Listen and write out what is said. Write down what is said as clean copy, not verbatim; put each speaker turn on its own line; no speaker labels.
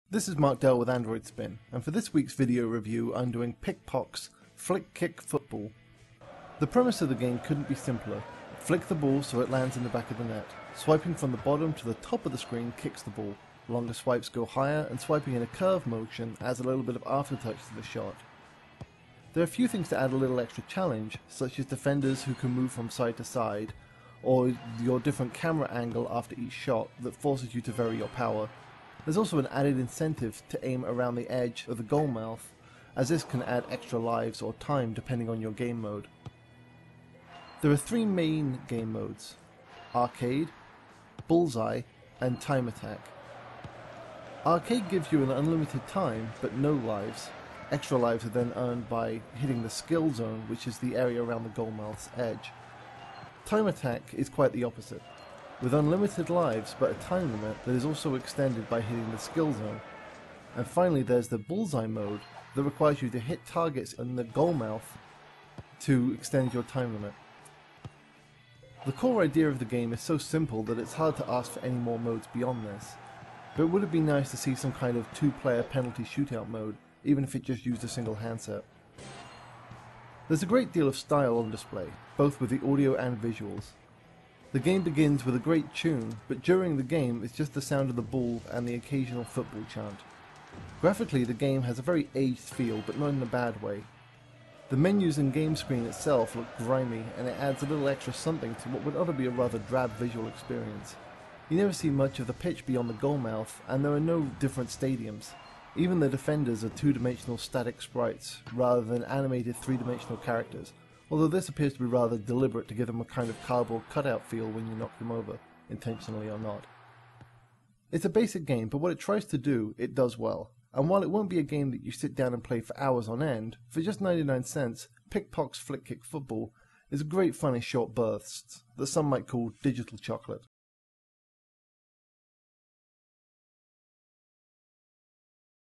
This is Mark Dell with Android Spin, and for this week's video review I'm doing Pickpock's Flick Kick Football. The premise of the game couldn't be simpler. Flick the ball so it lands in the back of the net. Swiping from the bottom to the top of the screen kicks the ball. Longer swipes go higher, and swiping in a curve motion adds a little bit of aftertouch to the shot. There are a few things to add a little extra challenge, such as defenders who can move from side to side, or your different camera angle after each shot that forces you to vary your power. There's also an added incentive to aim around the edge of the goal mouth, as this can add extra lives or time depending on your game mode. There are three main game modes: Arcade, Bullseye, and Time Attack. Arcade gives you an unlimited time, but no lives. Extra lives are then earned by hitting the skill zone, which is the area around the goal mouth's edge. Time Attack is quite the opposite, with unlimited lives but a time limit that is also extended by hitting the skill zone. And finally there's the Bullseye mode that requires you to hit targets in the goal mouth to extend your time limit. The core idea of the game is so simple that it's hard to ask for any more modes beyond this, but would it be nice to see some kind of two-player penalty shootout mode, even if it just used a single handset. There's a great deal of style on display, both with the audio and visuals. The game begins with a great tune, but during the game it's just the sound of the ball and the occasional football chant. Graphically the game has a very aged feel, but not in a bad way. The menus and game screen itself look grimy, and it adds a little extra something to what would ought to be a rather drab visual experience. You never see much of the pitch beyond the goal mouth, and there are no different stadiums. Even the defenders are two-dimensional static sprites, rather than animated three-dimensional characters, although this appears to be rather deliberate to give them a kind of cardboard cutout feel when you knock them over, intentionally or not. It's a basic game, but what it tries to do, it does well. And while it won't be a game that you sit down and play for hours on end, for just 99 cents, Pickpock's Flick Kick Football is great fun in short bursts that some might call digital chocolate.